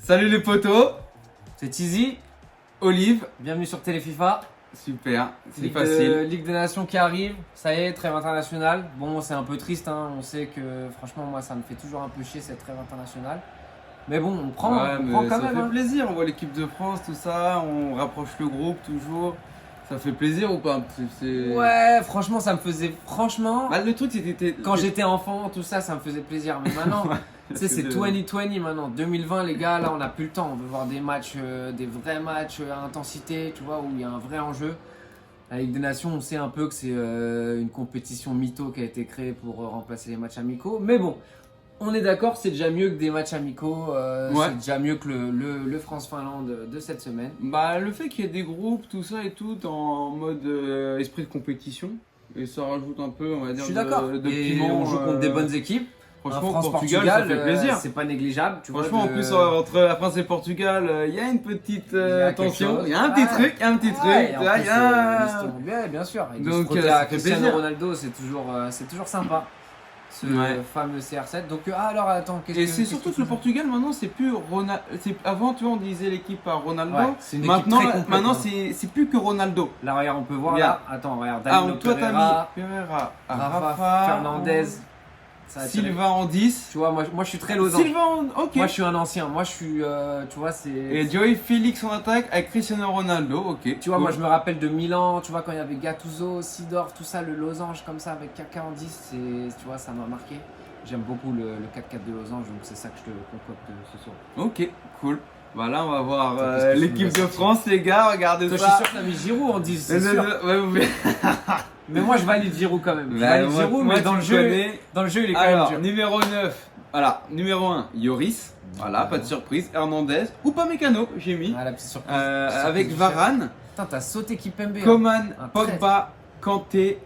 Salut les potos, C'est Tizi, Olive. bienvenue sur Téléfifa. Super, c'est Ligue facile. Ligue des Nations qui arrive, ça y est, trêve internationale. Bon, c'est un peu triste, hein. On sait que franchement, moi, ça me fait toujours un peu chier cette trêve internationale. Mais bon, on prend Ouais, quand mais ça même. fait Hein. plaisir, on voit l'équipe de France, tout ça, on rapproche le groupe toujours. Ça fait plaisir ou pas? Ouais, franchement, ça me faisait. Franchement, Bah, le truc c'était... quand j'étais enfant, tout ça, ça me faisait plaisir. Mais maintenant, tu sais, c'est 2020 maintenant. 2020, les gars, là, on n'a plus le temps. On veut voir des matchs, des vrais matchs à intensité, tu vois, où il y a un vrai enjeu. La Ligue des Nations, on sait un peu que c'est une compétition mytho qui a été créée pour remplacer les matchs amicaux. Mais bon, on est d'accord, c'est déjà mieux que des matchs amicaux. Ouais. C'est déjà mieux que le France-Finlande de cette semaine. Bah, le fait qu'il y ait des groupes, tout ça et tout, en mode esprit de compétition, et ça rajoute un peu, on va dire, Je suis d'accord. de Et piment. on joue contre des bonnes équipes. Franchement, France, Portugal, ça fait plaisir. c'est pas négligeable. Tu Franchement, vois, en plus, entre la France et le Portugal, il y a une petite Il y a quelque tension. chose. Il y a un petit Ouais. truc, il y a un petit truc. Ouais, et en tu vois, plus, il y a... l'histoire, bien sûr. Et de Donc, se frotter ça à fait Cristiano plaisir. Ronaldo, c'est toujours sympa. Ce Ouais. fameux CR7. Donc, alors attends, Et c'est surtout que le Portugal maintenant c'est plus Ronaldo. Avant tu vois on disait l'équipe par Ronaldo. Ouais, c'est une équipe maintenant très complète, maintenant hein. c'est plus que Ronaldo. Là, regarde, on peut voir Regarde. là. Attends, regarde. Ah Danilo toi t'as Pereira, mis Pereira, Rafa, Fernandez. Ça a tiré. Silva en 10. Tu vois, moi je suis très losange. Silva en... ok. Moi, je suis un ancien. Moi, je suis. Tu vois, c'est. Et Joey Félix en attaque avec Cristiano Ronaldo, ok. Tu vois, cool. moi je me rappelle de Milan, tu vois, quand il y avait Gattuso, Sidorf, tout ça, le losange comme ça avec Kaka en 10, tu vois, ça m'a marqué. J'aime beaucoup le 4-4 de losange, donc c'est ça que je te concocte ce soir. Ok, cool. Bah là on va voir Attends, qu'est-ce que l'équipe tu de veux France les gars, regardez Toi, je ça. suis sûr que t'as mis Giroud en 10, c'est sûr. Ouais, vous... Mais moi je valide Giroud quand même. Je Bah, valide moi- Giroud, moi, mais tu dans me le jeu, connais. il est quand Alors, même dur. numéro 9, voilà, numéro 1, Yoris, voilà, pas de surprise, Hernandez, ou pas Mécano, j'ai mis, Ah, la petite surprise. avec du chef. Varane, Putain, t'as sauté Kimpembe. hein. Coman, Un Pogba, Kanté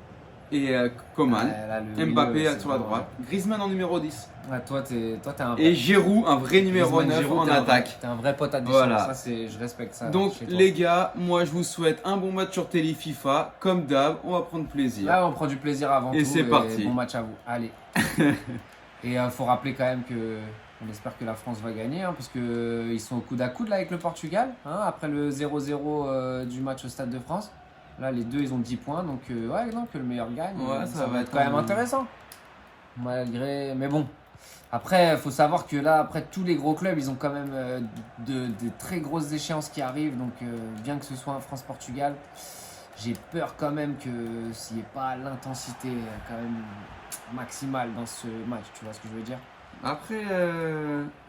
et Coman, Ouais, là, le Mbappé milieu, c'est sur la vraiment- droite, Griezmann en numéro 10, Ouais, toi t'es un et Giroud, un vrai numéro Griezmann, 9 Giroud, en t'es un vrai- attaque. T'es un vrai pote à Deschamps, Voilà. ça je respecte ça. Donc chez toi. les gars, moi je vous souhaite un bon match sur Télé FIFA, comme d'hab, on va prendre plaisir. Là, on prend du plaisir avant Et tout. c'est parti. Bon match à vous. Allez. Et faut rappeler quand même que on espère que la France va gagner, hein, parce que ils sont au coude à coude là avec le Portugal, hein, après le 0-0 du match au Stade de France. Là, les deux, ils ont 10 points, donc ouais, non, que le meilleur gagne. Ouais, ça va être quand même un- intéressant. Malgré, mais bon. Après, il faut savoir que là, après tous les gros clubs, ils ont quand même des très grosses échéances qui arrivent. Donc, bien que ce soit un France-Portugal, j'ai peur quand même que s'il n'y ait pas l'intensité quand même maximale dans ce match. Tu vois ce que je veux dire? Après,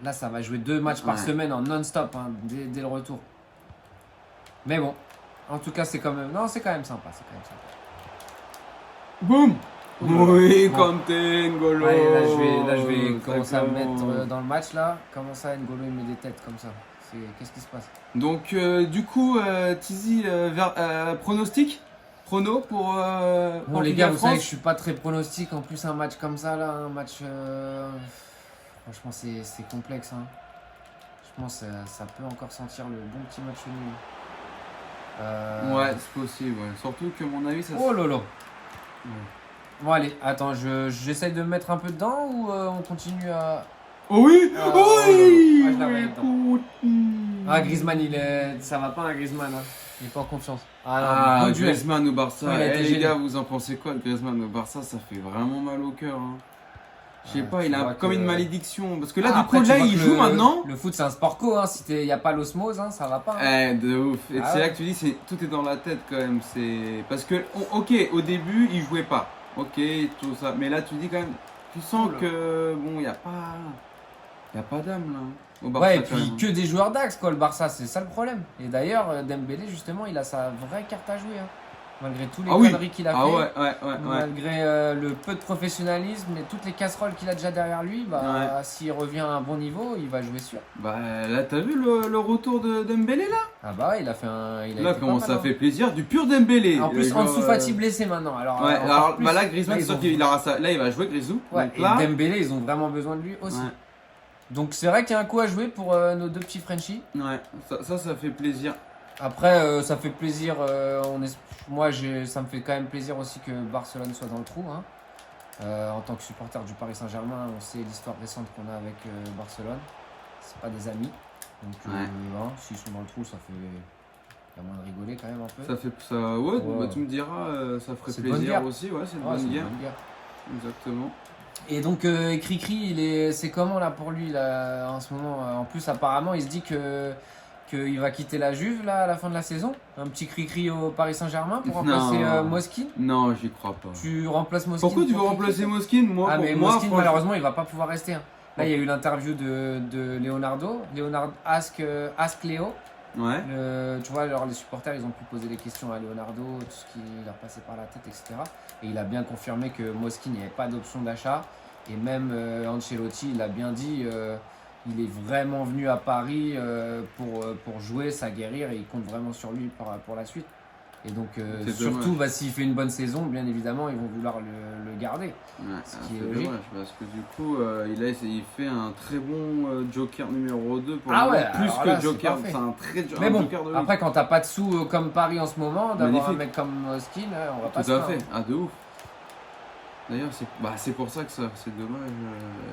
Là, ça va jouer 2 matchs par Ouais. semaine en non-stop hein, dès le retour. Mais bon, en tout cas, c'est quand même, non, c'est quand même sympa. C'est quand même sympa. boum. Oula. Oui, Bon. Kanté, N'Golo. Allez, là, je vais commencer à me D'accord. mettre dans le match là. Comment ça, N'Golo il met des têtes comme ça? Qu'est-ce qui se passe? Donc, du coup, Tizi, pronostic prono pour Bon les gars, vous savez que je France. suis pas très pronostic. En plus, un match comme ça là, un match, franchement, c'est complexe. Hein. Je pense que ça peut encore sentir le bon petit match nul. Ouais, c'est possible. Ouais. Surtout que mon avis, ça. Oh lolo. Ouais. Bon allez, attends, j'essaye de me mettre un peu dedans ou on continue à... Oh oui, Ah, oui. ouais, je l'avais dedans. Écoute. Ah Griezmann, ça va pas un Griezmann, hein. Il est pas en confiance. Ah, bon duel. Griezmann au Barça. Ouais, il a Eh, été les gêné. gars, vous en pensez quoi de Griezmann au Barça? Ça fait vraiment mal au cœur. Hein. Je sais Ouais, pas, tu il a vois comme que- une malédiction. Parce que là, Ah, du après, coup, tu là, vois il que joue maintenant. Le foot c'est un sport co, hein. Si il n'y a pas l'osmose, hein, ça va pas. Hein. De ouf. Et Ah c'est ouais. là que tu dis, tout est dans la tête quand même. C'est parce que, ok, au début, il jouait pas. Ok, tout ça. Mais là, tu dis quand même, tu sens Oula. que bon, il y a pas d'âme là. Au Barça, Ouais, et quand puis même. que des joueurs d'axe, quoi, le Barça, c'est ça le problème. Et d'ailleurs, Dembélé, justement, il a sa vraie carte à jouer. Hein. Malgré tous les Ah oui. conneries qu'il a Ah fait, ouais. malgré le peu de professionnalisme et toutes les casseroles qu'il a déjà derrière lui, bah, s'il revient à un bon niveau, il va jouer sûr. Bah là, t'as vu le retour de Dembélé là? Ah bah ouais, il a fait un. Il a Là, été comment pas ça mal, hein. fait plaisir, du pur Dembélé. En plus, Genre, Ansu Fati blessé maintenant. Alors, Ouais, encore alors plus. bah là, Griezmann, Là, c'est sûr ils ont- qu'il aura ça. Là, il va jouer Grisou. Ouais, Donc et là, Dembélé, ils ont vraiment besoin de lui aussi. ouais. Donc c'est vrai qu'il y a un coup à jouer pour nos deux petits Frenchies. Ouais, ça fait plaisir. Après, ça fait plaisir. Moi, ça me fait quand même plaisir aussi que Barcelone soit dans le trou. Hein. En tant que supporter du Paris Saint-Germain, on sait l'histoire récente qu'on a avec Barcelone. C'est pas des amis. Donc, voilà, s'ils sont dans le trou, ça fait. Il y a moins de rigoler quand même un peu. Ça fait. Ça, ouais, Ouais. bah, tu me diras, ça ferait C'est de bonne plaisir guerre. aussi, ouais, c'est une Ouais, bonne c'est une guerre. bonne guerre. Exactement. Et donc Cricri, c'est comment là pour lui là, en ce moment En plus, apparemment, il se dit qu'il va quitter la Juve là à la fin de la saison. Un petit Cricri au Paris Saint-Germain pour remplacer Moskin. Non, j'y crois pas. Tu remplaces Moskin. Pourquoi tu veux pour remplacer Cricri Moskin? Moi, Ah pour mais moi, Moskin franchement- malheureusement il va pas pouvoir rester. Hein. Là il y a eu l'interview de Leonardo. Leonardo Ask Léo. Ouais. Tu vois, alors les supporters ils ont pu poser des questions à Leonardo, tout ce qui leur passait par la tête, etc. Et il a bien confirmé que Moskin, il n'y avait pas d'option d'achat. Et même Ancelotti, il a bien dit, il est vraiment venu à Paris pour jouer, s'aguerrir et il compte vraiment sur lui pour la suite. Et donc, C'est surtout, dommage. s'il fait une bonne saison, bien évidemment, ils vont vouloir le garder. Ouais, Ce ah, qui est c'est logique. dommage parce que du coup, il fait un très bon Joker numéro 2 pour Ah moi, ouais, plus alors que là, c'est Joker. parfait. C'est un très Mais un bon, Joker de ouf. après, quand t'as pas de sous comme Paris en ce moment, d'avoir Magnifique. un mec comme Moskin, on va pas Tout se à plaindre. fait, ah de ouf. D'ailleurs, c'est pour ça que c'est dommage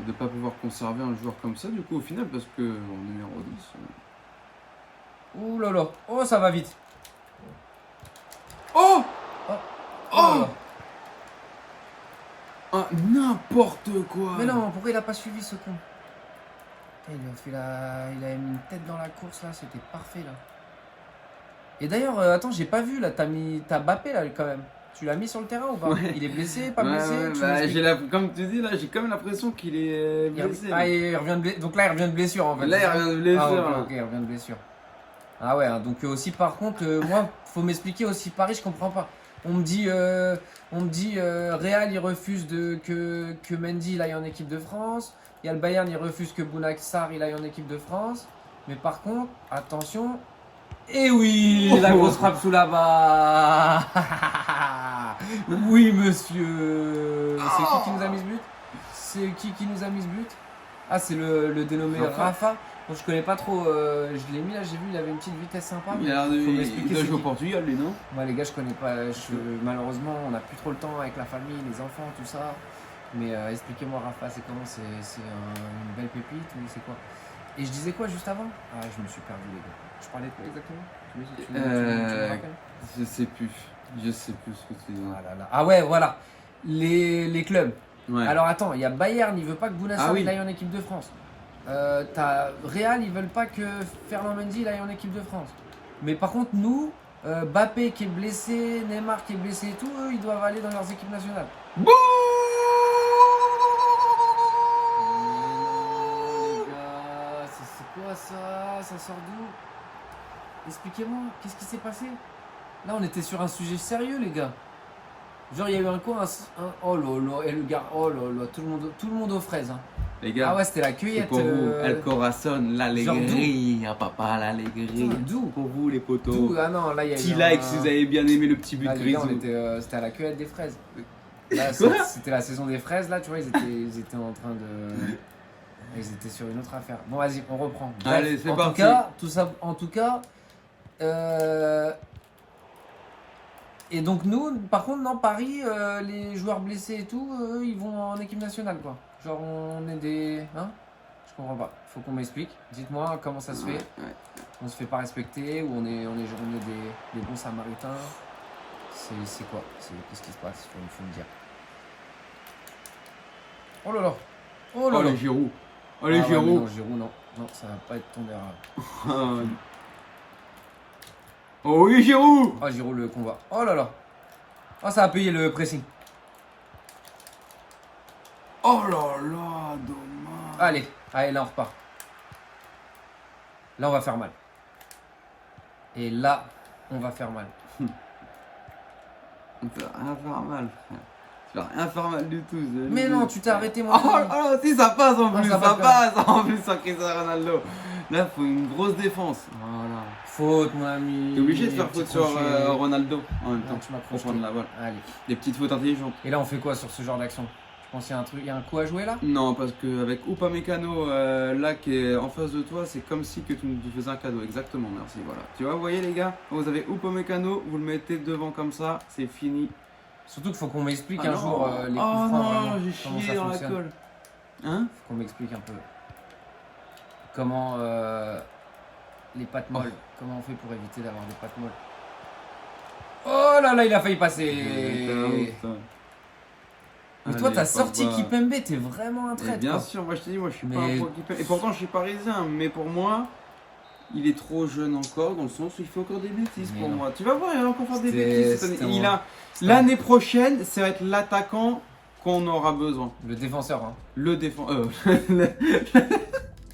de ne pas pouvoir conserver un joueur comme ça, du coup, au final, parce que en numéro 10. Ouh là là, oh ça va vite. Oh Oh, Oh là là. Ah, n'importe quoi. Mais non, pourquoi il a pas suivi ce con? Il a mis une tête dans la course là, c'était parfait là. Et d'ailleurs, attends, j'ai pas vu là, t'as Bappé là quand même. Tu l'as mis sur le terrain ou pas? Ouais. Il est blessé, pas Ouais, blessé? ouais, Tu bah, m'expliques? comme tu dis, là, j'ai quand même l'impression qu'il est blessé. Il revient donc là il revient de blessure en fait. Là, il revient de blessure. Ah, là. ok, il revient de blessure. Ah ouais, hein, donc aussi par contre, moi, faut m'expliquer aussi Paris, je comprends pas. On me dit Real, il refuse que Mendy il aille en équipe de France. Il y a le Bayern, il refuse que Bouna Sarr il aille en équipe de France. Mais par contre, attention. Eh oui, la grosse frappe sous la barre. Oui, monsieur. C'est qui nous a mis ce but? C'est qui nous a mis ce but? Ah, c'est le dénommé Rafa. Bon, je connais pas trop, je l'ai mis là, j'ai vu, il avait une petite vitesse sympa. Il a l'air de faut il m'expliquer doit c'est jouer au qui. Portugal, lui, non? Moi, les gars, je connais pas. Malheureusement, on n'a plus trop le temps avec la famille, les enfants, tout ça. Mais expliquez-moi, Rafa, c'est comment? C'est une belle pépite ou c'est quoi? Et je disais quoi juste avant? Ah, je me suis perdu, les gars. Je parlais de quoi exactement? Tu me rappelles? Je sais plus. Je sais plus ce que tu dis. Ah là là. Ah ouais, voilà. Les clubs. Ouais. Alors attends, il y a Bayern, il veut pas que Bouna Sarr Ah oui. il aille en équipe de France. T'as Real, ils veulent pas que Fernand Mendy il aille en équipe de France. Mais par contre, nous, Mbappé qui est blessé, Neymar qui est blessé et tout, eux, ils doivent aller dans leurs équipes nationales. Bouh Les gars, c'est quoi ça? Ça sort d'où? Expliquez-moi, qu'est-ce qui s'est passé? Là, on était sur un sujet sérieux, les gars. Genre, il y a eu un quoi oh là là, et le gars, oh là là, tout le monde aux fraises. Hein. Les gars, Ah ouais, c'était la c'est cueillette. pour vous. El Corazon, l'alegria, papa, l'alegria. Putain, d'où? Pour vous, les potos. D'où? Ah non, là, il y a Petit eu like si vous avez bien aimé le petit but Là, de les gars, Grisou. c'était à la cueillette des fraises. Là, Quoi? c'était la saison des fraises, là, tu vois, ils étaient en train de... Ils étaient sur une autre affaire. Bon, vas-y, on reprend. Bref, Allez, c'est en parti. Tout cas, tout ça, en tout cas... Et donc nous, par contre, non, Paris, les joueurs blessés et tout, eux, ils vont en équipe nationale, quoi. Genre, on est des... Hein? Je comprends pas. Faut qu'on m'explique. Dites-moi comment ça se fait. Ouais. On se fait pas respecter ou on est des bons samaritains. C'est quoi? Qu'est-ce qui se passe? Faut me dire. Oh là là! Oh Oh, là là! les Giroud. Oh, Ah les ouais, mais Giroud. non, Giroud, non. Non, ça va pas être ton erreur. Ah, ouais. Oh oui, Giroud. Oh, Giroud, le convoi. Oh là là! Oh, ça a payé le pressing. Oh là là, dommage. Allez, là on repart. Là on va faire mal. Et là, on va faire mal. Tu vas rien faire mal, frère. Tu vas rien faire mal du tout. Mais non, tu t'es arrêté moi. Oh là, si ça passe en Ah, plus, ça ça passe passe en plus sur Cristiano Ronaldo. Là, faut une grosse défense. Voilà. Faute, mon ami. T'es obligé de faire Petit faute sur crochet. Ronaldo en même Non, temps tu m'as pour projeté. prendre la balle. Allez. Des petites fautes intelligentes. Et là, on fait quoi sur ce genre d'action? Je pense qu'il y a un truc, il y a un coup à jouer là? Non, parce qu'avec Upamecano là qui est en face de toi, c'est comme si que tu nous faisais un cadeau. Exactement, merci. Voilà. Tu vois, vous voyez les gars, quand vous avez Upamecano, vous le mettez devant comme ça, c'est fini. Surtout qu'il faut qu'on m'explique Ah un non. jour les coups Oh francs, non, vraiment, j'ai comment chié ça dans la fonctionne. colle. Hein? Faut qu'on m'explique un peu comment les pattes molles. Comment on fait pour éviter d'avoir des pattes molles? Oh là là, il a failli passer. Mais toi, t'as sorti Kipembe, t'es vraiment un traître. Bien sûr, moi je te dis, moi je suis pas un pro Kipembe. Et pourtant je suis parisien, mais pour moi, il est trop jeune encore, dans le sens où il fait encore des bêtises pour moi. Tu vas voir, il va encore faire des bêtises cette année. L'année prochaine, ça va être l'attaquant qu'on aura besoin. Le défenseur, hein. Le défenseur.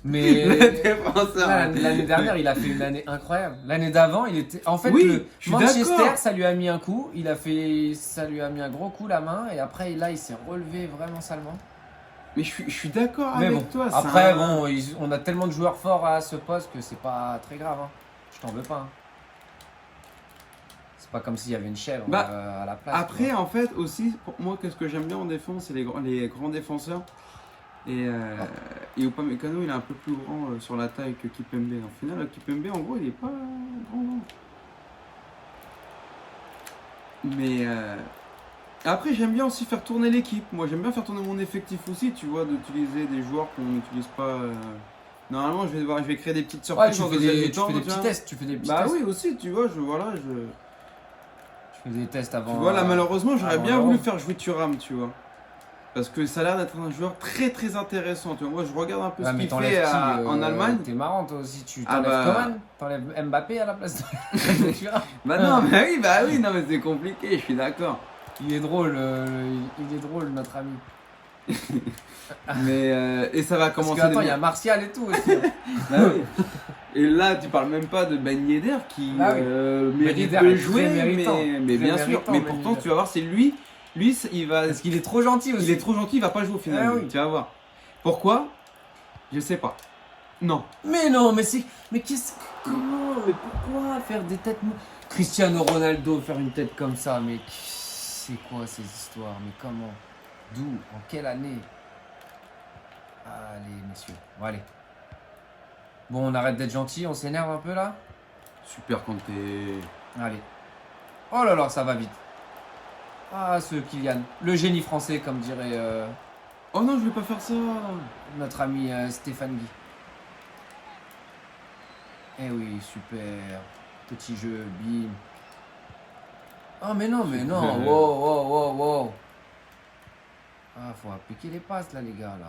Mais le défenseur. L'année dernière, il a fait une année incroyable. L'année d'avant, il était. En fait, oui, Manchester, ça lui a mis un coup. Ça lui a mis un gros coup la main. Et après, là, il s'est relevé vraiment salement. Mais je suis d'accord avec toi. Après, on a tellement de joueurs forts à ce poste que c'est pas très grave. Hein. Je t'en veux pas. Hein. C'est pas comme s'il y avait une chèvre à la place. Après, en fait, aussi, pour moi, qu'est-ce que j'aime bien en défense, c'est les grands défenseurs. Et Upamecano, il est un peu plus grand sur la taille que Kipembe. En final, Kipembe, en gros, il est pas grand. Mais après, j'aime bien aussi faire tourner l'équipe. Moi, j'aime bien faire tourner mon effectif aussi, tu vois, d'utiliser des joueurs qu'on n'utilise pas. Normalement, je vais créer des petites surprises. Ouais, tu fais des petits tests. Tu fais des petits tests. Bah oui, aussi, tu vois, Tu fais des tests avant. Tu vois, là, malheureusement, j'aurais bien voulu faire jouer Thuram, tu vois. Parce que ça a l'air d'être un joueur très très intéressant. Tu vois, moi, je regarde un peu ce qu'il fait en Allemagne. T'es marrant, toi aussi. Tu t'enlèves Coman, t'enlèves Mbappé à la place de Thuram. Bah oui, non, mais c'est compliqué, je suis d'accord. Il est drôle, notre ami. Mais et ça va commencer. Parce que, attends, il y a Martial et tout aussi. Bah oui. Et là, tu parles même pas de Ben Yedder qui mérite de jouer, mais bien sûr. Mais pourtant, tu vas voir, c'est lui, il va. Parce qu'il est trop gentil aussi. Il est trop gentil, il va pas jouer au final. Ah oui. Tu vas voir. Pourquoi? Je sais pas. Non. Mais non, mais comment? Mais pourquoi faire des têtes? Cristiano Ronaldo faire une tête comme ça, mais c'est quoi ces histoires? Mais comment? D'où? En quelle année? Allez, messieurs. Bon, allez. Bon, on arrête d'être gentil, on s'énerve un peu là? Super Kanté. Allez. Oh là là, ça va vite. Ah, ce Kylian. Le génie français, comme dirait Oh non, je vais pas faire ça. notre ami Stéphane Guy. Eh oui, super. Petit jeu, bim. Oh, mais non. Wow. Ah, faut appliquer les passes là, les gars, là.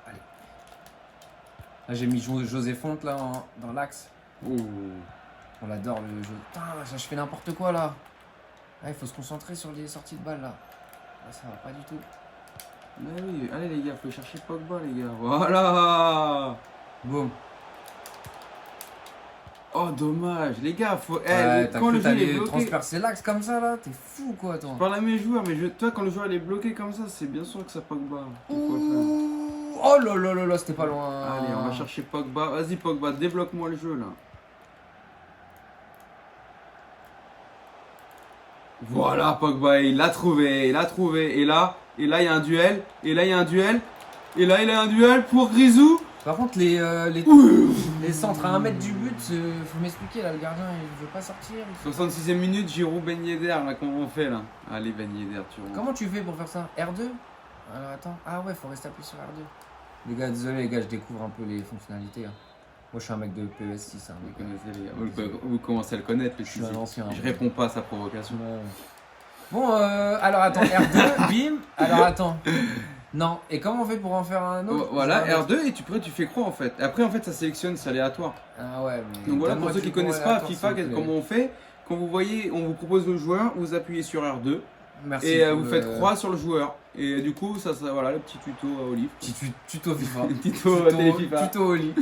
Allez. Là, j'ai mis José Fonte là dans l'axe. On adore le jeu. Putain, je fais n'importe quoi là. Il faut se concentrer sur les sorties de balles là. Là, ça va pas du tout. Mais oui, allez les gars, faut chercher Pogba les gars. Voilà. Boum. Oh dommage, les gars, faut. Quand le jeu est bloqué. Transpercer l'axe comme ça là, t'es fou quoi toi. Je parle à mes joueurs, mais toi quand le joueur est bloqué comme ça, c'est bien sûr que ça Pogba. Oh là là là là, c'était pas loin. Allez, on va chercher Pogba. Vas-y Pogba, débloque-moi le jeu là. Voilà Pogba, il l'a trouvé. Et là, il y a un duel. Et là, il y a un duel pour Grisou. Par contre, les centres à 1 mètre du but, faut m'expliquer là, le gardien il veut pas sortir. 66e minute, Giroud, Ben Yedder, là, comment on fait là? Allez, Ben Yedder, tu vois. Comment tu fais pour faire ça? R2? Alors attends, ah ouais, faut rester appuyé sur R2. Les gars, désolé les gars, je découvre un peu les fonctionnalités. Hein. Moi je suis un mec de PES6. Hein, vous connaissez les gars, vous commencez à le connaître. Je suis un ancien. Je réponds pas à sa provocation. Bon, alors attends, R2, bim, alors attends. Non, et comment on fait pour en faire un autre? Voilà, R2 et tu fais croix en fait. Après en fait ça sélectionne, c'est aléatoire. Ah ouais, mais. Donc voilà, pour ceux qui connaissent pas FIFA, comment on fait? Quand vous voyez, on vous propose le joueur, vous appuyez sur R2. Merci et vous faites croix sur le joueur. Et du coup, ça voilà le petit tuto à Olive. Petit tuto FIFA. tuto FIFA. Tuto au lit.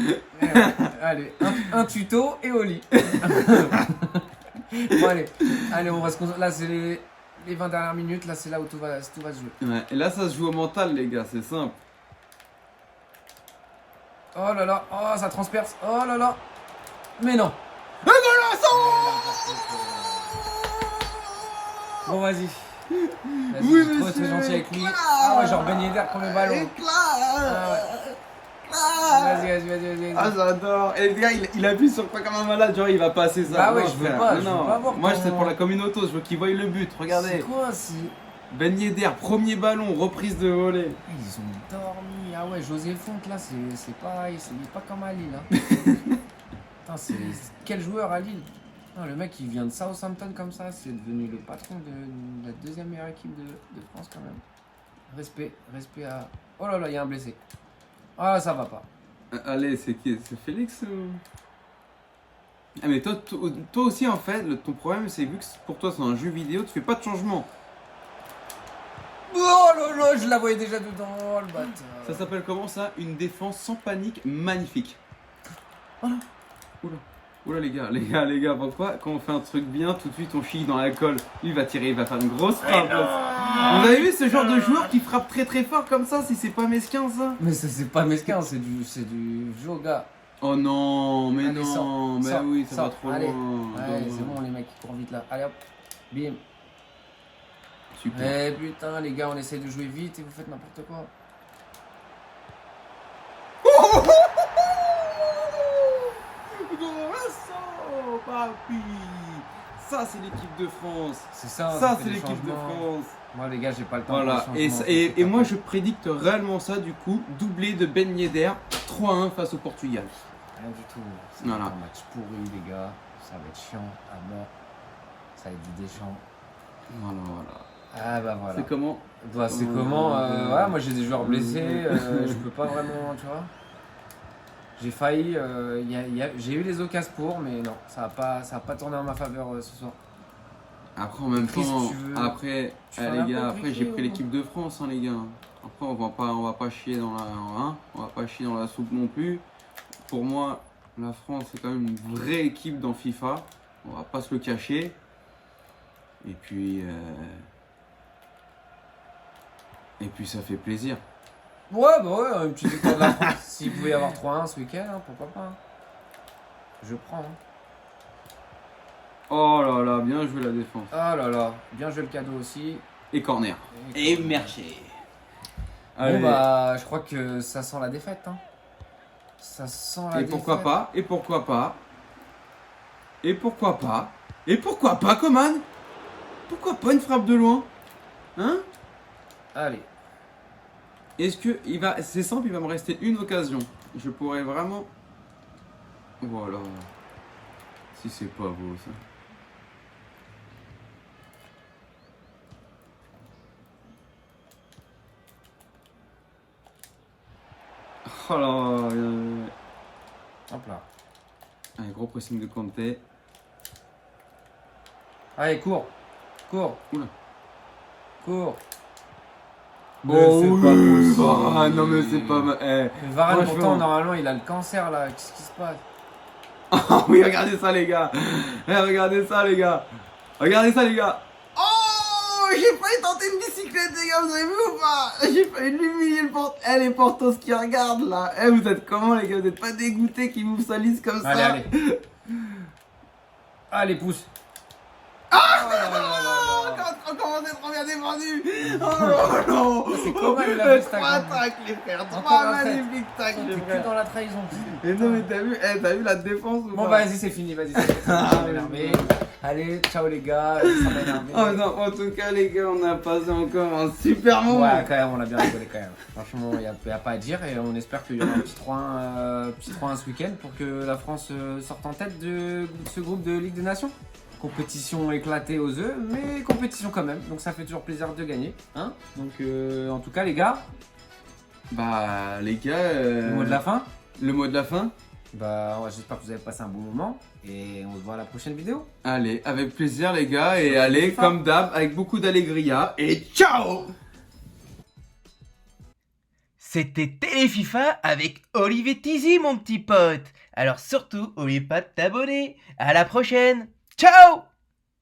Allez, un tuto et au lit. Bon, allez, on va se concentrer. Là, c'est les 20 dernières minutes. Là, c'est là où tout va se jouer. Ouais, et là, ça se joue au mental, les gars, c'est simple. Oh là là, oh, ça transperce. Oh là là. Mais non. Bon, vas-y. Oui, trop très gentil avec lui. Ah ouais, genre Ben Yedder comme le ballon. Ah ouais. Vas-y. Ah, j'adore. Et le gars, il appuie sur quoi comme un malade, genre il va passer ça. Ah ouais, je veux pas voir. Moi, c'est pour la communauté, je veux qu'il voie le but, regardez. C'est quoi si. Ben Yedder, premier ballon, reprise de volée. Ils ont dormi. Ah ouais, José Fonte là, c'est pareil, il est pas comme à Lille. Hein. Putain, quel joueur à Lille. Non, le mec il vient de Southampton comme ça, c'est devenu le patron de la deuxième meilleure équipe de France quand même. Respect à... Oh là là, il y a un blessé. Ah, ça va pas. Allez, c'est qui? C'est Félix Ah mais toi aussi en fait, ton problème c'est vu que pour toi c'est un jeu vidéo, tu fais pas de changement. Oh là là, je la voyais déjà dedans, oh, le bâtard. Ça s'appelle comment ça? Une défense sans panique magnifique. Oh là. Oula les gars, pourquoi quand on fait un truc bien, tout de suite on chie dans la colle. Lui il va tirer, il va faire une grosse frappe. Vous avez vu ce genre de joueur qui frappe très très fort comme ça, si c'est pas mesquin ça? Mais ça c'est pas mesquin, c'est du jeu au gars. Oh non, mais allez, non, mais oui, ça va trop allez. loin. Ouais, c'est bon les mecs qui courent vite là. Allez hop, bim. Super. Eh putain les gars, on essaie de jouer vite et vous faites n'importe quoi. Papi, ça c'est l'équipe de France. C'est ça. Ça c'est l'équipe de France. Moi les gars, j'ai pas le temps. Voilà. Et moi je prédicte réellement ça du coup, doublé de Ben Yedder, 3-1 face au Portugal. Rien du tout. C'est voilà. un match pourri les gars. Ça va être chiant à mort. Ça va être du Deschamps. Voilà. Ah bah voilà. C'est comment? Bah, c'est comment ouais, moi j'ai des joueurs blessés, je peux pas vraiment, tu vois. J'ai failli, j'ai eu les occasions pour, mais non, ça va pas tourné en ma faveur ce soir. Après en même Chris, temps, tu veux- après tu fais un les gars, peu après j'ai criquet pris ou- l'équipe de France les gars. Après on va pas chier dans la on va pas chier dans la soupe non plus. Pour moi, la France c'est quand même une vraie équipe dans FIFA. On va pas se le cacher. Et puis ça fait plaisir. Ouais, bah ouais, une petite victoire de la France. S'il pouvait y avoir 3-1 ce week-end, hein, pourquoi pas. Hein. Je prends. Hein. Oh là là, bien joué la défense. Ah là là, bien joué le cadeau aussi. Et corner. Et Mercier. Bon bah, je crois que ça sent la défaite. Hein. Ça sent la défaite. Et pourquoi pas, Coman? Pourquoi pas une frappe de loin? Hein? Allez. Est-ce que c'est simple, il va me rester une occasion. Je pourrais vraiment. Voilà. Si c'est pas beau ça. Oh là. Hop là. Un gros pressing de Conte. Allez, cours. Oula. Cours. Oh, c'est pas possible. Ah non mais c'est pas mal. Varane, franchement. pourtant, normalement, il a le cancer là. Qu'est-ce qui se passe? Oh oui, regardez ça les gars. Regardez ça les gars. Oh, j'ai failli tenter une bicyclette les gars, vous avez vu ou pas? J'ai failli l'humilier le porte. Les portos qui regardent là. Vous êtes comment les gars? Vous êtes pas dégoûtés qu'ils vous salissent comme ça? Allez. Allez, pousse. Comment c'est trop bien défendu. Oh non. C'est comment il a fait ce Trois tacle? tacles les frères. Encore Trois un set. magnifiques tacles les T'es que frères. dans la trahison. Et non mais t'as vu la défense ou Bon, pas? bah, vas-y, c'est fini. Vas-y, ça va m'énerver. Allez, ciao les gars. Ça m'a énervé. Oh non, en tout cas les gars, on a passé encore un super moment. Ouais, quand même, on a bien rigolé quand même. Franchement, il n'y a pas à dire et on espère qu'il y aura un petit 3-1 ce week-end pour que la France sorte en tête de ce groupe de Ligue des Nations. Compétition éclatée aux œufs, mais compétition quand même. Donc ça fait toujours plaisir de gagner. Hein, donc en tout cas les gars. Bah les gars... Le mot de la fin. Le mot de la fin. Bah j'espère que vous avez passé un bon moment et on se voit à la prochaine vidéo. Allez, avec plaisir les gars, et allez, comme d'hab, avec beaucoup d'allégria, et ciao! C'était Téléfifa avec Olivier Tizi, mon petit pote. Alors surtout, n'oublie pas de t'abonner. À la prochaine. Ciao!